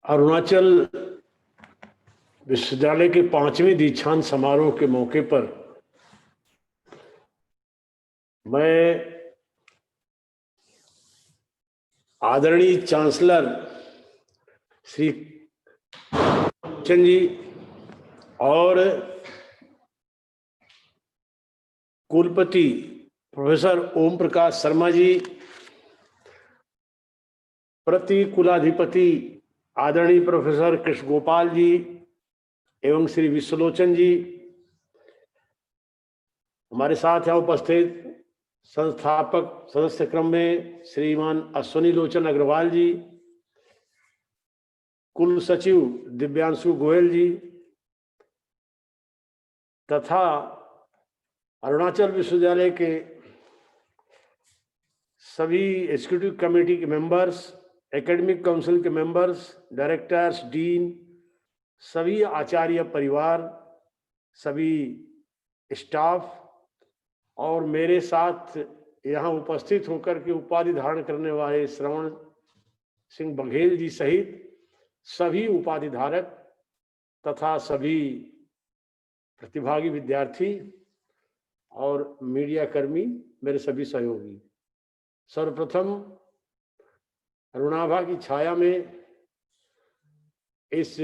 अरुणाचल विश्वविद्यालय के 5वें दीक्षांत समारोह के मौके पर मैं आदरणीय चांसलर श्री चंद जी और कुलपति प्रोफेसर ओम प्रकाश शर्मा जी, प्रति कुलाधिपति आदरणीय प्रोफेसर कृष्ण गोपाल जी एवं श्री विश्वलोचन जी, हमारे साथ यहाँ उपस्थित संस्थापक सदस्य क्रम में श्रीमान अश्वनी लोचन अग्रवाल जी, कुल सचिव दिव्यांशु गोयल जी तथा अरुणाचल विश्वविद्यालय के सभी एग्जीक्यूटिव कमेटी के मेंबर्स, एकेडमिक काउंसिल के मेंबर्स, डायरेक्टर्स, डीन, सभी आचार्य परिवार, सभी स्टाफ और मेरे साथ यहाँ उपस्थित होकर के उपाधि धारण करने वाले श्रवण सिंह बघेल जी सहित सभी उपाधि धारक तथा सभी प्रतिभागी विद्यार्थी और मीडिया कर्मी, मेरे सभी सहयोगी, सर्वप्रथम अरुणाभा की छाया में इस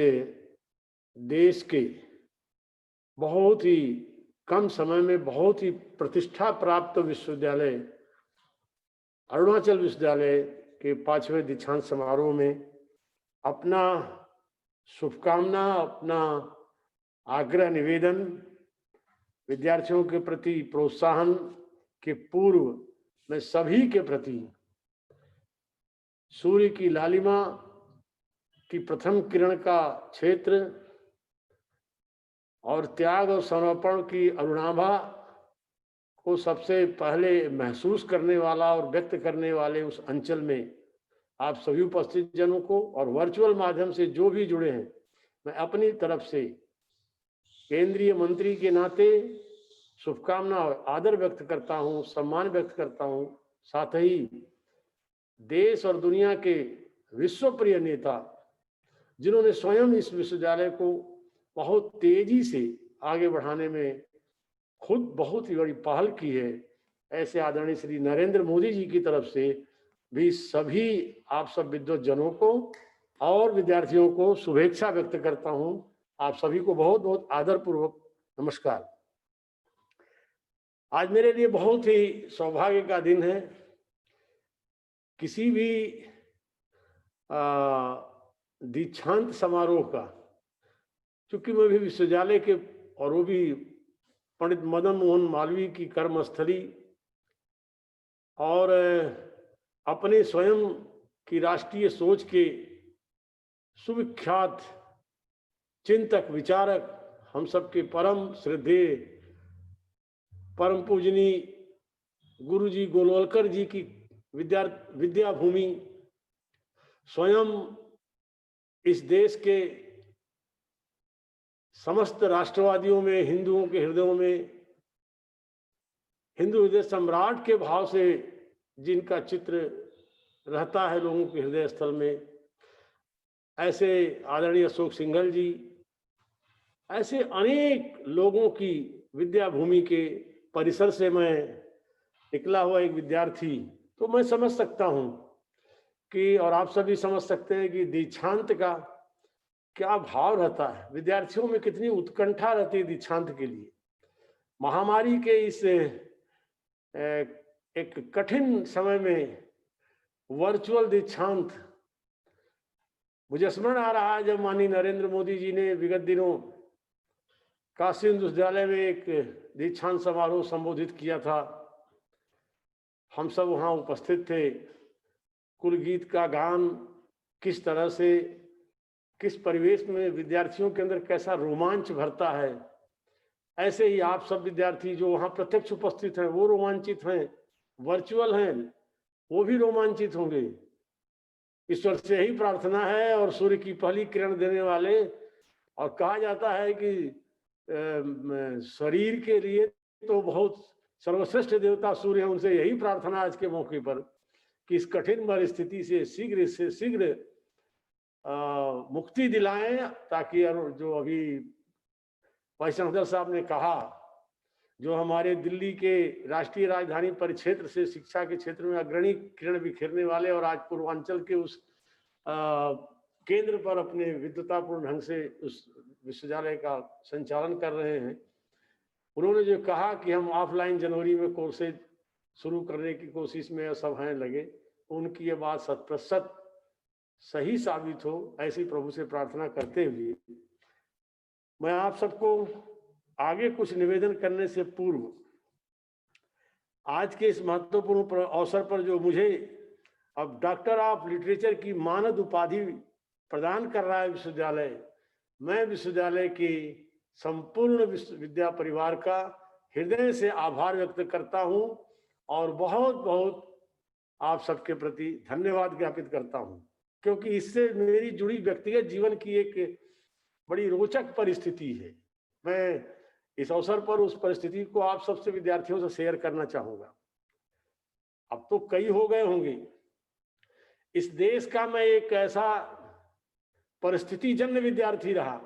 देश के बहुत ही कम समय में बहुत ही प्रतिष्ठा प्राप्त विश्वविद्यालय अरुणाचल विश्वविद्यालय के 5वें दीक्षांत समारोह में अपना शुभकामना, अपना आग्रह निवेदन विद्यार्थियों के प्रति प्रोत्साहन के पूर्व मैं सभी के प्रति सूर्य की लालिमा की प्रथम किरण का क्षेत्र और त्याग और समर्पण की अरुणाभा को सबसे पहले महसूस करने वाला और व्यक्त करने वाले उस अंचल में आप सभी उपस्थित जनों को और वर्चुअल माध्यम से जो भी जुड़े हैं, मैं अपनी तरफ से केंद्रीय मंत्री के नाते शुभकामना और आदर व्यक्त करता हूं, सम्मान व्यक्त करता हूं। साथ ही देश और दुनिया के विश्व प्रिय नेता जिन्होंने स्वयं इस विश्वविद्यालय को बहुत तेजी से आगे बढ़ाने में खुद बहुत ही बड़ी पहल की है, ऐसे आदरणीय श्री नरेंद्र मोदी जी की तरफ से भी सभी आप सब विद्वत जनों को और विद्यार्थियों को शुभेच्छा व्यक्त करता हूं। आप सभी को बहुत बहुत आदरपूर्वक नमस्कार। आज मेरे लिए बहुत ही सौभाग्य का दिन है। किसी भी दीक्षांत समारोह का, चूंकि मैं भी विश्वविद्यालय के और वो भी पंडित मदन मोहन मालवीय की कर्मस्थली और अपने स्वयं की राष्ट्रीय सोच के सुविख्यात चिंतक विचारक, हम सबके परम श्रद्धेय परम पूजनीय गुरुजी गोलवलकर जी की विद्या भूमि, स्वयं इस देश के समस्त राष्ट्रवादियों में, हिंदुओं के हृदयों में हिंदू हृदय सम्राट के भाव से जिनका चित्र रहता है लोगों के हृदय स्थल में, ऐसे आदरणीय अशोक सिंघल जी, ऐसे अनेक लोगों की विद्या भूमि के परिसर से मैं निकला हुआ एक विद्यार्थी, तो मैं समझ सकता हूं कि, और आप सभी समझ सकते हैं कि दीक्षांत का क्या भाव रहता है, विद्यार्थियों में कितनी उत्कंठा रहती है दीक्षांत के लिए। महामारी के इस एक कठिन समय में वर्चुअल दीक्षांत, मुझे स्मरण आ रहा है जब माननीय नरेंद्र मोदी जी ने विगत दिनों काशी हिंदू विश्वविद्यालय में एक दीक्षांत समारोह संबोधित किया था। हम सब वहां उपस्थित थे। कुल गीत का गान किस तरह से, किस परिवेश में विद्यार्थियों के अंदर कैसा रोमांच भरता है, ऐसे ही आप सब विद्यार्थी जो वहां प्रत्यक्ष उपस्थित हैं वो रोमांचित हैं, वर्चुअल हैं वो भी रोमांचित होंगे। ईश्वर से यही प्रार्थना है और सूर्य की पहली किरण देने वाले, और कहा जाता है कि शरीर के लिए तो बहुत सर्वश्रेष्ठ देवता सूर्य हैं, उनसे यही प्रार्थना आज के मौके पर कि इस कठिन परिस्थिति से शीघ्र मुक्ति दिलाएं, ताकि जो अभी वैष्णव साहब ने कहा, जो हमारे दिल्ली के राष्ट्रीय राजधानी परिक्षेत्र से शिक्षा के क्षेत्र में अग्रणी किरण बिखेरने वाले और आज पूर्वांचल के उस केंद्र पर अपने विद्वतापूर्ण ढंग से उस विश्वविद्यालय का संचालन कर रहे हैं, उन्होंने जो कहा कि हम ऑफलाइन जनवरी में कोर्सेज शुरू करने की कोशिश में सब हैं लगे, उनकी ये बात 100% सही साबित हो, ऐसी प्रभु से प्रार्थना करते हुए मैं आप सबको आगे कुछ निवेदन करने से पूर्व आज के इस महत्वपूर्ण अवसर पर जो मुझे अब डॉक्टर ऑफ लिटरेचर की मानद उपाधि प्रदान कर रहा है विश्वविद्यालय, मैं विश्वविद्यालय की संपूर्ण विद्या परिवार का हृदय से आभार व्यक्त करता हूं और बहुत बहुत आप सबके प्रति धन्यवाद ज्ञापित करता हूं, क्योंकि इससे मेरी जुड़ी व्यक्तिगत जीवन की एक बड़ी रोचक परिस्थिति है। मैं इस अवसर पर उस परिस्थिति को आप सबसे विद्यार्थियों से शेयर करना चाहूंगा। अब तो कई हो गए होंगे। इस देश का मैं एक ऐसा परिस्थिति जन्य विद्यार्थी रहा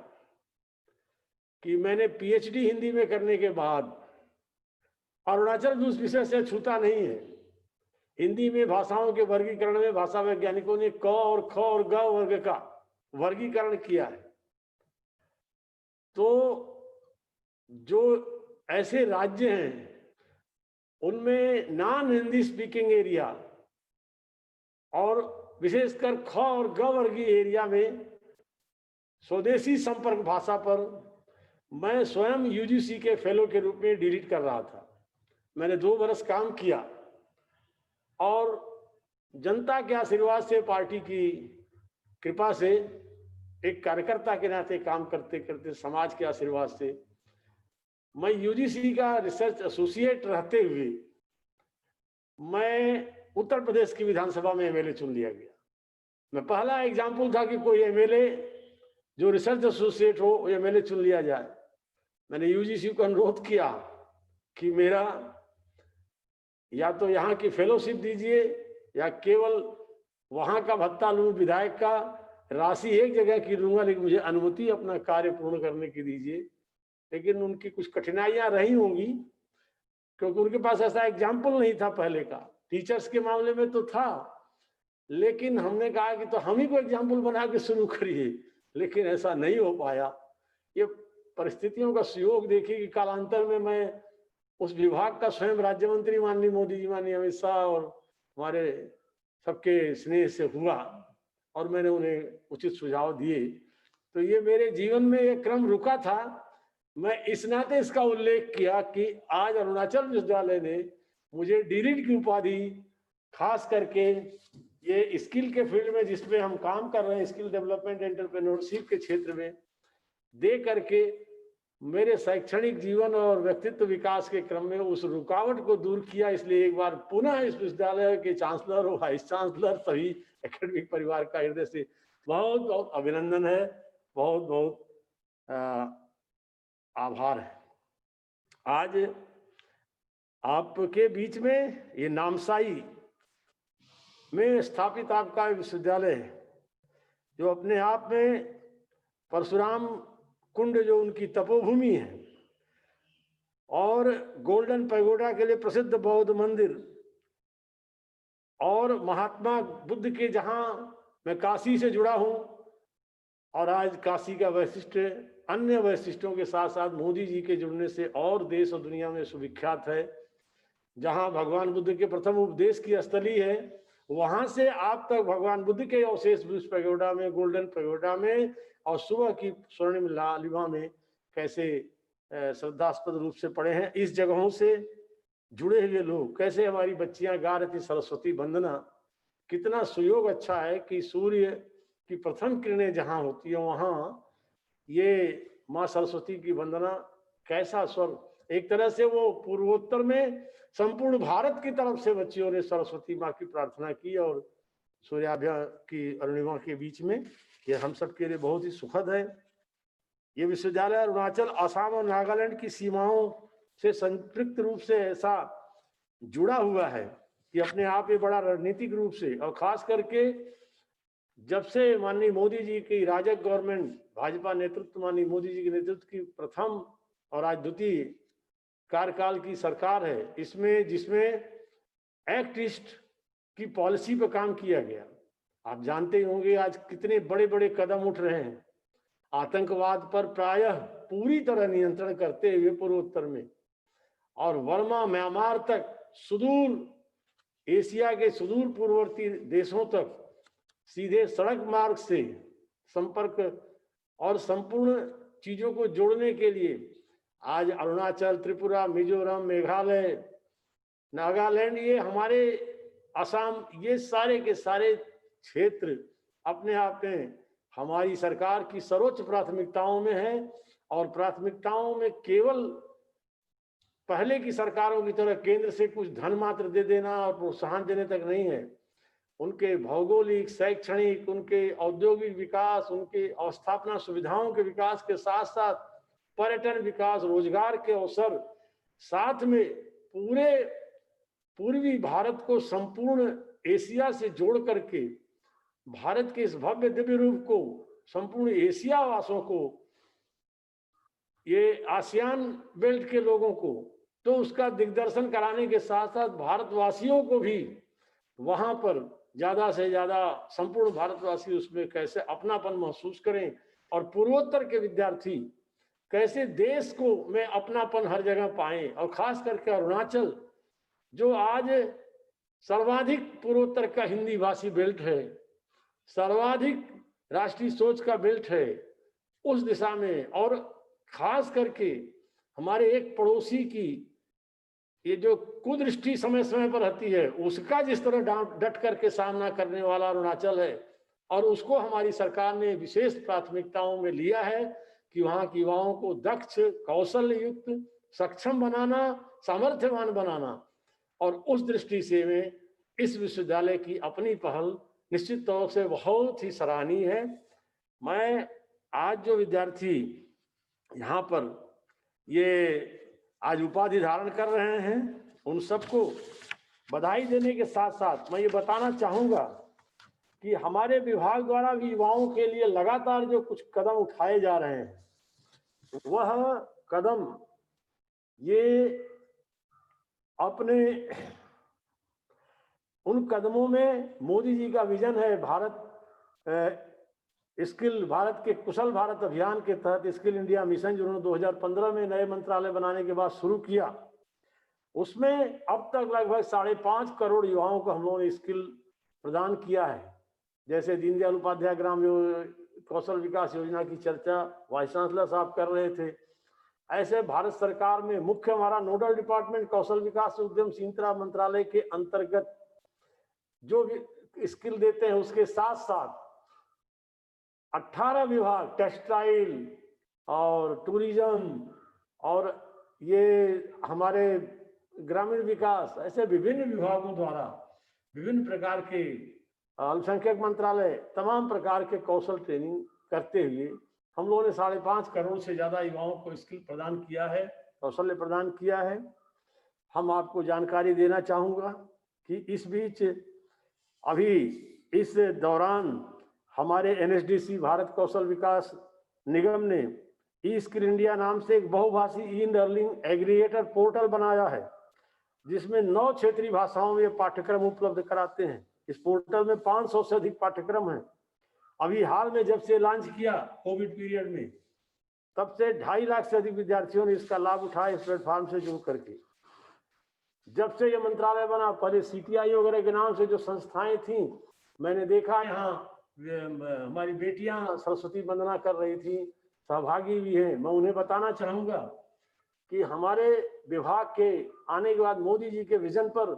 कि मैंने पीएचडी हिंदी में करने के बाद अरुणाचल भी उस विषय से छूता नहीं है। हिंदी में भाषाओं के वर्गीकरण में भाषा वैज्ञानिकों ने क और ख और ग वर्ग का वर्गीकरण किया है। तो जो ऐसे राज्य हैं उनमें नॉन हिंदी स्पीकिंग एरिया और विशेषकर ख और ग वर्गीय एरिया में स्वदेशी संपर्क भाषा पर मैं स्वयं यूजीसी के फेलो के रूप में डिलीट कर रहा था। मैंने 2 वर्ष काम किया और जनता के आशीर्वाद से, पार्टी की कृपा से, एक कार्यकर्ता के नाते काम करते करते, समाज के आशीर्वाद से मैं यूजीसी का रिसर्च एसोसिएट रहते हुए मैं उत्तर प्रदेश की विधानसभा में एमएलए चुन लिया गया। मैं पहला एग्जाम्पल था कि कोई एमएलए जो रिसर्च एसोसिएट हो एमएलए चुन लिया जाए। मैंने यूजीसी को अनुरोध किया कि मेरा या तो यहाँ की फेलोशिप दीजिए या केवल वहाँ का भत्ता लूँ, विधायक का राशि एक जगह की लूंगा, लेकिन मुझे अनुमति अपना कार्य पूर्ण करने की दीजिए। लेकिन उनकी कुछ कठिनाइयां रही होंगी, क्योंकि उनके पास ऐसा एग्जाम्पल नहीं था पहले का। टीचर्स के मामले में तो था, लेकिन हमने कहा कि तो हम ही को एग्जाम्पल बना के शुरू करिए, लेकिन ऐसा नहीं हो पाया। ये परिस्थितियों का सुयोग देखिए कि कालांतर में मैं उस विभाग का स्वयं राज्य मंत्री माननीय मोदी जी, माननीय अमित शाह और हमारे सबके स्नेह से हुआ और मैंने उन्हें उचित सुझाव दिए। तो ये मेरे जीवन में एक क्रम रुका था। मैं इस नाते इसका उल्लेख किया कि आज अरुणाचल विश्वविद्यालय ने मुझे डीलिट की उपाधि, खास करके ये स्किल के फील्ड में जिसमें हम काम कर रहे हैं, स्किल डेवलपमेंट एंटरप्रेन्योरशिप के क्षेत्र में, दे करके मेरे शैक्षणिक जीवन और व्यक्तित्व विकास के क्रम में उस रुकावट को दूर किया। इसलिए एक बार पुनः इस विश्वविद्यालय के चांसलर और वाइस चांसलर, सभी एकेडमिक परिवार का हृदय से बहुत बहुत अभिनंदन है, बहुत बहुत आभार है। आज आपके बीच में ये नामसाई में स्थापित आपका विश्वविद्यालय है, जो अपने आप में परशुराम कुंड जो उनकी तपोभूमि है और गोल्डन पैगोडा के लिए प्रसिद्ध बौद्ध मंदिर और महात्मा बुद्ध के, जहां मैं काशी से जुड़ा हूं और आज काशी का वैशिष्ट अन्य वैशिष्टों के साथ साथ मोदी जी के जुड़ने से और देश और दुनिया में सुविख्यात है, जहां भगवान बुद्ध के प्रथम उपदेश की स्थली है, वहां से आप तक भगवान बुद्ध के अवशेष ब्रिज पैगोडा में, गोल्डन पैगोडा में और सुबह की स्वर्णिम लालिमा में कैसे श्रद्धास्पद रूप से पड़े हैं। इस जगहों से जुड़े हुए लोग, कैसे हमारी बच्चियां गा रही थी सरस्वती वंदना, कितना सुयोग अच्छा है कि सूर्य की प्रथम किरणें जहां होती है वहां ये माँ सरस्वती की वंदना, कैसा स्वर। एक तरह से वो पूर्वोत्तर में संपूर्ण भारत की तरफ से बच्चियों ने सरस्वती माँ की प्रार्थना की और सूर्याभ्या की अरुणिमा के बीच में, ये हम सब के लिए बहुत ही सुखद है। ये विश्वविद्यालय अरुणाचल, असम और नागालैंड की सीमाओं से संपृक्त रूप से ऐसा जुड़ा हुआ है कि अपने आप में बड़ा रणनीतिक रूप से, और खास करके जब से माननीय मोदी जी की राजग गवर्नमेंट, भाजपा नेतृत्व, माननीय मोदी जी के नेतृत्व की प्रथम और आज द्वितीय कार्यकाल की सरकार है, इसमें जिसमें एक्ट ईस्ट की पॉलिसी पर काम किया गया। आप जानते होंगे आज कितने बड़े बड़े कदम उठ रहे हैं आतंकवाद पर प्रायः पूरी तरह नियंत्रण करते हुए पूर्वोत्तर में, और वर्मा म्यांमार तक, सुदूर एशिया के सुदूर पूर्ववर्ती देशों तक सीधे सड़क मार्ग से संपर्क और संपूर्ण चीजों को जोड़ने के लिए आज अरुणाचल, त्रिपुरा, मिजोरम, मेघालय, नागालैंड, ये हमारे असम, ये सारे के सारे क्षेत्र अपने आप में हमारी सरकार की सर्वोच्च प्राथमिकताओं में है। और प्राथमिकताओं में केवल पहले की सरकारों की तरह केंद्र से कुछ धन मात्र दे देना और प्रोत्साहन देने तक नहीं है। उनके भौगोलिक, शैक्षणिक, उनके औद्योगिक विकास, उनके अवस्थापना सुविधाओं के विकास के साथ साथ पर्यटन विकास, रोजगार के अवसर, साथ में पूरे पूर्वी भारत को संपूर्ण एशिया से जोड़ करके भारत के इस भव्य दिव्य रूप को संपूर्ण एशिया वासियों को, ये आसियान बेल्ट के लोगों को, तो उसका दिग्दर्शन कराने के साथ साथ भारतवासियों को भी वहां पर ज्यादा से ज्यादा संपूर्ण भारतवासी उसमें कैसे अपनापन महसूस करें, और पूर्वोत्तर के विद्यार्थी कैसे देश को में अपनापन हर जगह पाएं। और खास करके अरुणाचल, जो आज सर्वाधिक पूर्वोत्तर का हिंदी भाषी बेल्ट है, सर्वाधिक राष्ट्रीय सोच का बेल्ट है, उस दिशा में, और खास करके हमारे एक पड़ोसी की ये जो कुदृष्टि समय समय पर रहती है, उसका जिस तरह डट करके सामना करने वाला अरुणाचल है, और उसको हमारी सरकार ने विशेष प्राथमिकताओं में लिया है कि वहां की युवाओं को दक्ष, कौशल युक्त, सक्षम बनाना, सामर्थ्यवान बनाना। और उस दृष्टि से में इस विश्वविद्यालय की अपनी पहल निश्चित तौर से बहुत ही सराहनीय है। मैं आज जो विद्यार्थी यहाँ पर ये आज उपाधि धारण कर रहे हैं, उन सबको बधाई देने के साथ साथ मैं ये बताना चाहूंगा कि हमारे विभाग द्वारा भी युवाओं के लिए लगातार जो कुछ कदम उठाए जा रहे हैं, वह कदम ये अपने उन कदमों में मोदी जी का विजन है, भारत स्किल भारत के कुशल भारत अभियान के तहत स्किल इंडिया मिशन जो उन्होंने 2015 में नए मंत्रालय बनाने के बाद शुरू किया, उसमें अब तक लगभग 5.5 करोड़ युवाओं को हम लोगों ने स्किल प्रदान किया है। जैसे दीनदयाल उपाध्याय ग्राम कौशल विकास योजना की चर्चा वाइस चांसलर साहब कर रहे थे, ऐसे भारत सरकार में मुख्य हमारा नोडल डिपार्टमेंट कौशल विकास उद्यमशीलता मंत्रालय के अंतर्गत जो भी स्किल देते हैं, उसके साथ साथ 18 विभाग, टेक्सटाइल और टूरिज्म और ये हमारे ग्रामीण विकास, ऐसे विभिन्न विभागों द्वारा विभिन्न प्रकार के अल्पसंख्यक मंत्रालय तमाम प्रकार के कौशल ट्रेनिंग करते हुए हम लोगों ने 5.5 करोड़ से ज्यादा युवाओं को स्किल प्रदान किया है, कौशल्य प्रदान किया है। हम आपको जानकारी देना चाहूंगा कि इस बीच अभी इस दौरान हमारे एनएसडीसी भारत कौशल विकास निगम ने ई स्किल इंडिया नाम से एक बहुभाषी ई लर्निंग एग्रीगेटर पोर्टल बनाया है, जिसमें 9 क्षेत्रीय भाषाओं में पाठ्यक्रम उपलब्ध कराते हैं। इस पोर्टल में 500 से अधिक पाठ्यक्रम हैं। अभी हाल में जब से लॉन्च किया कोविड पीरियड में, तब से 2.5 लाख से अधिक विद्यार्थियों ने इसका लाभ उठाया इस प्लेटफॉर्म से जुड़ करके। जब से ये मंत्रालय बना, पहले सीटीआई वगैरह के नाम से जो संस्थाएं थी, मैंने देखा यहाँ हमारी बेटियां सरस्वती वंदना कर रही थी, सहभागी भी हैं। मैं उन्हें बताना चाहूंगा कि हमारे विभाग के आने के बाद मोदी जी के विजन पर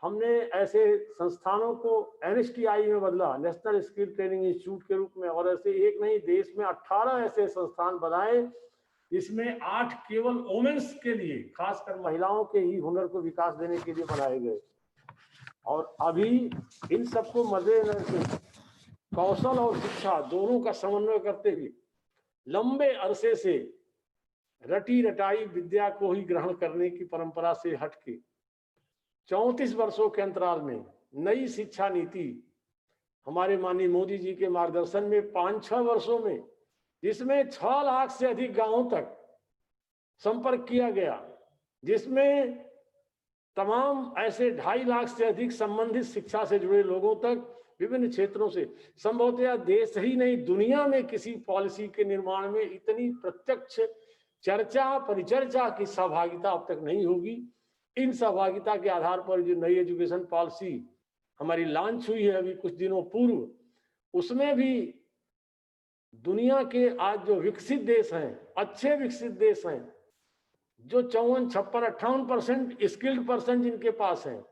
हमने ऐसे संस्थानों को एनएसटीआई में बदला, नेशनल स्किल ट्रेनिंग इंस्टीट्यूट के रूप में, और ऐसे एक नहीं, देश में 18 ऐसे संस्थान बनाए, इसमें 8 केवल वोमेन्स के लिए, खासकर महिलाओं के ही हुनर को विकास देने के लिए बनाए गए। और अभी इन सबको मद्देनजर से कौशल और शिक्षा दोनों का समन्वय करते हुए लंबे अरसे से रटी रटाई विद्या को ही ग्रहण करने की परंपरा से हटके 34 वर्षों के अंतराल में नई शिक्षा नीति हमारे माननीय मोदी जी के मार्गदर्शन में 5-6 वर्षों में, जिसमें 6 लाख से अधिक गांवों तक संपर्क किया गया, जिसमें तमाम ऐसे 2.5 लाख से अधिक संबंधित शिक्षा से जुड़े लोगों तक विभिन्न क्षेत्रों से, संभवतः देश ही नहीं दुनिया में किसी पॉलिसी के निर्माण में इतनी प्रत्यक्ष चर्चा परिचर्चा की सहभागिता अब तक नहीं होगी। इन सहभागिता के आधार पर जो नई एजुकेशन पॉलिसी हमारी लॉन्च हुई है अभी कुछ दिनों पूर्व, उसमें भी दुनिया के आज जो विकसित देश हैं, अच्छे विकसित देश हैं, जो 54, 56, 58% स्किल्ड पर्सन जिनके पास हैं,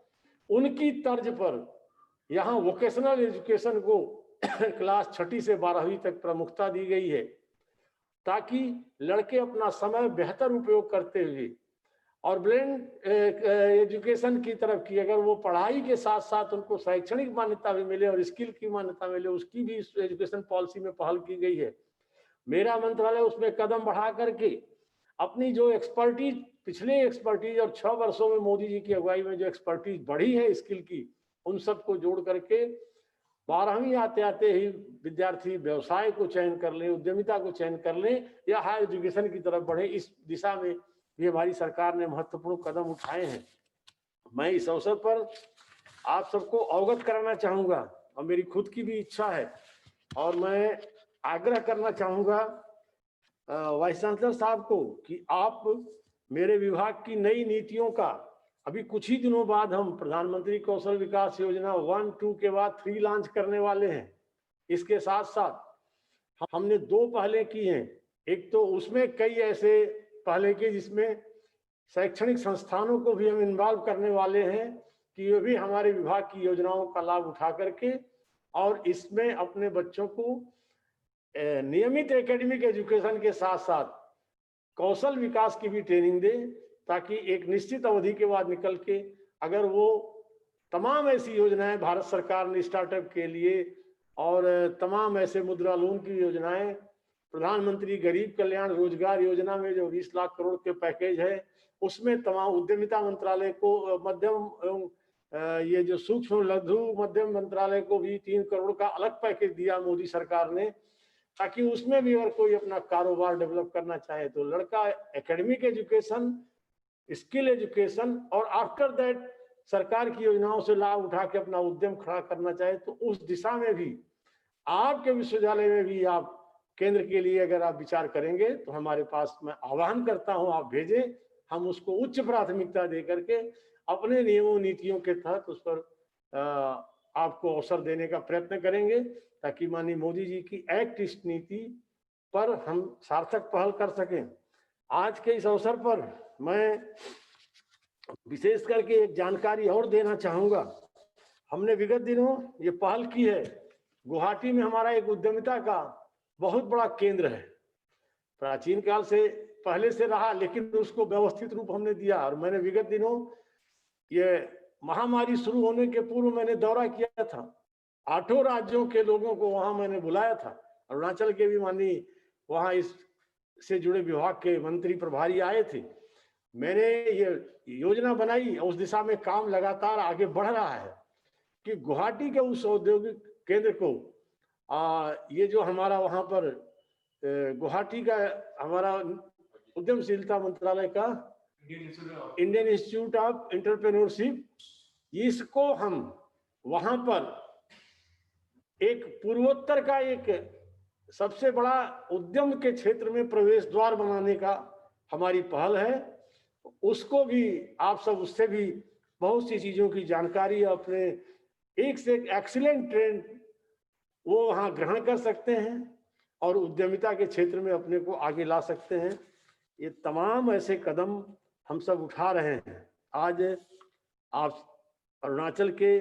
उनकी तर्ज पर यहाँ वोकेशनल एजुकेशन को क्लास 6ठी से 12वीं तक प्रमुखता दी गई है, ताकि लड़के अपना समय बेहतर उपयोग करते हुए और ब्लेंड एजुकेशन की तरफ की, अगर वो पढ़ाई के साथ साथ उनको शैक्षणिक मान्यता भी मिले और स्किल की मान्यता मिले, उसकी भी एजुकेशन पॉलिसी में पहल की गई है। मेरा मंत्रालय उसमें कदम बढ़ा करके अपनी जो एक्सपर्टीज, पिछले एक्सपर्टीज और 6 वर्षों में मोदी जी की अगुवाई में जो एक्सपर्टीज बढ़ी है स्किल की, उन सबको जोड़ करके 12वीं आते आते ही विद्यार्थी व्यवसाय को चयन कर लें, उद्यमिता को चयन कर लें या हायर एजुकेशन की तरफ बढ़े। इस दिशा में भी हमारी सरकार ने महत्वपूर्ण कदम उठाए हैं। मैं इस अवसर पर आप सबको अवगत कराना चाहूंगा और मेरी खुद की भी इच्छा है और मैं आग्रह करना चाहूंगा वाइस चांसलर साहब को कि आप मेरे विभाग की नई नीतियों का, अभी कुछ ही दिनों बाद हम प्रधानमंत्री कौशल विकास योजना 1-2 के बाद 3 लॉन्च करने वाले हैं। इसके साथ साथ हमने 2 पहले की हैं। एक तो उसमें कई ऐसे पहले के जिसमें शैक्षणिक संस्थानों को भी हम इन्वॉल्व करने वाले हैं कि वे भी हमारे विभाग की योजनाओं का लाभ उठा करके और इसमें अपने बच्चों को नियमित एकेडमिक एजुकेशन के साथ साथ कौशल विकास की भी ट्रेनिंग दे, ताकि एक निश्चित अवधि के बाद निकल के अगर वो तमाम ऐसी योजनाएं भारत सरकार ने स्टार्टअप के लिए और तमाम ऐसे मुद्रा लोन की योजनाएं, प्रधानमंत्री गरीब कल्याण रोजगार योजना में जो 20 लाख करोड़ के पैकेज है, उसमें तमाम उद्यमिता मंत्रालय को मध्यम ये जो सूक्ष्म लघु मध्यम मंत्रालय को भी 3 करोड़ का अलग पैकेज दिया मोदी सरकार ने, ताकि उसमें भी अगर कोई अपना कारोबार डेवलप करना चाहे तो लड़का एकेडमिक एजुकेशन, स्किल एजुकेशन और आफ्टर दैट सरकार की योजनाओं से लाभ उठा के अपना उद्यम खड़ा करना चाहे तो उस दिशा में भी आपके विश्वविद्यालय में भी आप केंद्र के लिए अगर आप विचार करेंगे तो हमारे पास मैं आह्वान करता हूं आप भेजें, हम उसको उच्च प्राथमिकता दे करके अपने नियमों नीतियों के तहत उस पर आपको अवसर देने का प्रयत्न करेंगे, ताकि माननीय मोदी जी की एक्ट ईस्ट नीति पर हम सार्थक पहल कर सकें। आज के इस अवसर पर मैं विशेष करके एक जानकारी और देना चाहूंगा। हमने विगत दिनों ये पहल की है, गुवाहाटी में हमारा एक उद्यमिता का बहुत बड़ा केंद्र है, प्राचीन काल से पहले से रहा, लेकिन उसको व्यवस्थित रूप हमने दिया। और मैंने विगत दिनों ये महामारी शुरू होने के पूर्व मैंने दौरा किया था, 8 राज्यों के लोगों को वहां मैंने बुलाया था, अरुणाचल के भी माननीय वहां इस से जुड़े विभाग के मंत्री प्रभारी आए थे। मैंने ये योजना बनाई, उस दिशा में काम लगातार आगे बढ़ रहा है कि गुवाहाटी के उस औद्योगिक केंद्र को ये जो हमारा वहां पर गुवाहाटी का हमारा उद्यमशीलता मंत्रालय का इंडियन इंस्टीट्यूट ऑफ एंटरप्रेन्योरशिप, इसको हम वहां पर एक पूर्वोत्तर का एक सबसे बड़ा उद्यम के क्षेत्र में प्रवेश द्वार बनाने का हमारी पहल है। उसको भी आप सब उससे भी बहुत सी चीजों की जानकारी अपने एक से एक एक्सीलेंट ट्रेंड वो वहां ग्रहण कर सकते हैं और उद्यमिता के क्षेत्र में अपने को आगे ला सकते हैं। ये तमाम ऐसे कदम हम सब उठा रहे हैं। आज आप अरुणाचल के,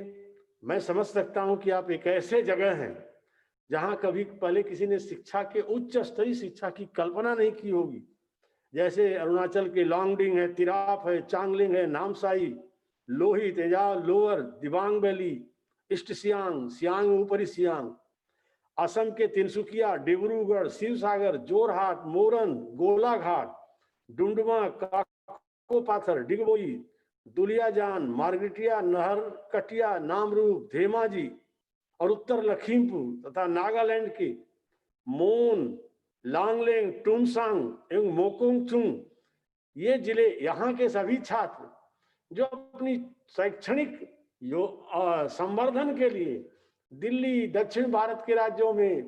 मैं समझ सकता हूं कि आप एक ऐसे जगह हैं जहां कभी पहले किसी ने शिक्षा के उच्च स्तरीय शिक्षा की कल्पना नहीं की होगी। जैसे अरुणाचल के लॉन्गडिंग है, तिराप है, चांगलिंग है, नामसाई, लोहित, तेजाब, lower Dibang valley, east Siang, Siang ऊपरी सियांग, असम के तिनसुकिया, डिब्रूगढ़, शिवसागर, जोरहाट, मोरन, गोलाघाट, डुंडुमा, काको पाथर, डिगबोई, दुलियाजान, मार्गेटिया, नहर कटिया, नामरूप, धेमाजी, और उत्तर लखीमपुर तथा नागालैंड के मोन, लांगलेंग, टुमसांग एवं मोकोंगचुंग ये जिले, यहाँ के सभी छात्र जो अपनी शैक्षणिक संवर्धन के लिए दिल्ली, दक्षिण भारत के राज्यों में,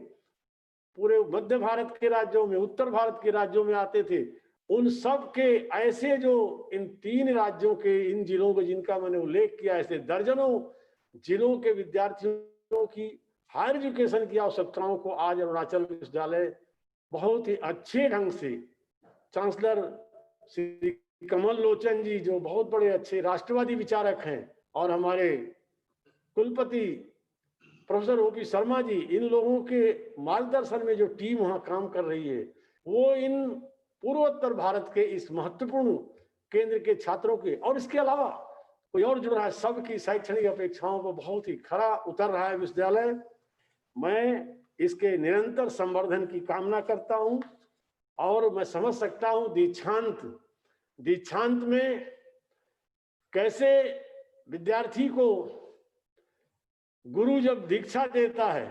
पूरे मध्य भारत के राज्यों में, उत्तर भारत के राज्यों में आते थे, उन सब के ऐसे जो इन 3 राज्यों के, इन जिलों को जिनका मैंने उल्लेख किया, ऐसे दर्जनों जिलों के विद्यार्थियों की हायर एजुकेशन की आवश्यकताओं को आज अरुणाचल विश्वविद्यालय बहुत ही अच्छे ढंग से, चांसलर श्री कमल लोचन जी जो बहुत बड़े अच्छे राष्ट्रवादी विचारक हैं, और हमारे कुलपति प्रोफेसर ओपी शर्मा जी, इन लोगों के मार्गदर्शन में जो टीम वहां काम कर रही है, वो इन पूर्वोत्तर भारत के इस महत्वपूर्ण केंद्र के छात्रों के, और इसके अलावा कोई और जुड़ रहा है, सबकी शैक्षणिक अपेक्षाओं को बहुत ही खरा उतर रहा है विश्वविद्यालय। मैं इसके निरंतर संवर्धन की कामना करता हूं, और मैं समझ सकता हूं दीक्षांत में कैसे विद्यार्थी को गुरु जब दीक्षा देता है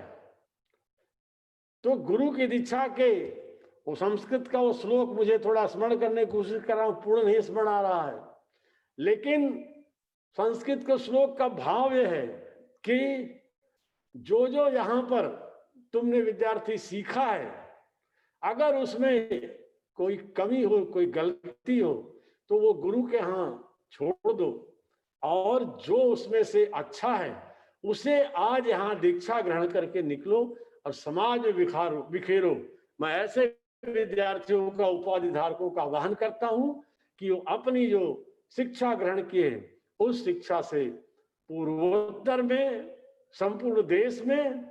तो गुरु की दीक्षा के वो संस्कृत का वो श्लोक मुझे थोड़ा स्मरण करने की कोशिश कर रहा हूं, पूर्ण नहीं स्मरण आ रहा है, लेकिन संस्कृत के श्लोक का भाव यह है कि जो जो यहां पर तुमने विद्यार्थी सीखा है, अगर उसमें कोई कमी हो, कोई गलती हो, तो वो गुरु के यहाँ छोड़ दो, और जो उसमें से अच्छा है उसे आज यहाँ दीक्षा ग्रहण करके निकलो और समाज में बिखेरो। मैं ऐसे विद्यार्थियों का, उपाधि धारकों का आह्वान करता हूं कि वो अपनी जो शिक्षा ग्रहण किए उस शिक्षा से पूर्वोत्तर में, संपूर्ण देश में,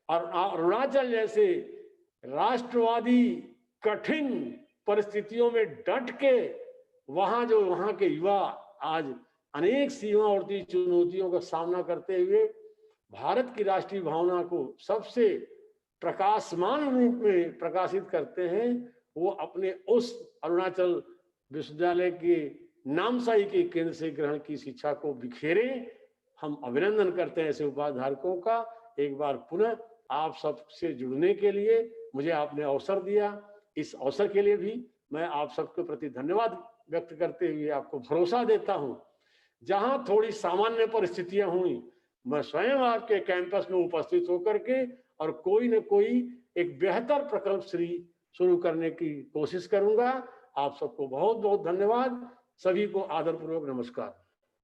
और अरुणाचल जैसे राष्ट्रवादी कठिन परिस्थितियों में डट के वहां के युवा आज अनेक सीमावर्ती चुनौतियों का सामना करते हुए भारत की राष्ट्रीय भावना को सबसे प्रकाशमान रूप में प्रकाशित करते हैं, वो अपने उस अरुणाचल विश्वविद्यालय के नामसाई के केंद्र से ग्रहण की शिक्षा को बिखेरे। हम अभिनंदन करते हैं ऐसे उपाधारकों का। एक बार पुनः आप सबसे जुड़ने के लिए मुझे आपने अवसर दिया, इस अवसर के लिए भी मैं आप सबके प्रति धन्यवाद व्यक्त करते हुए आपको भरोसा देता हूं, जहां थोड़ी सामान्य परिस्थितियां हुई, मैं स्वयं आपके कैंपस में उपस्थित होकर के और कोई न कोई एक बेहतर प्रकल्प शुरू करने की कोशिश करूंगा। आप सबको बहुत बहुत धन्यवाद। सभी को आदरपूर्वक नमस्कार।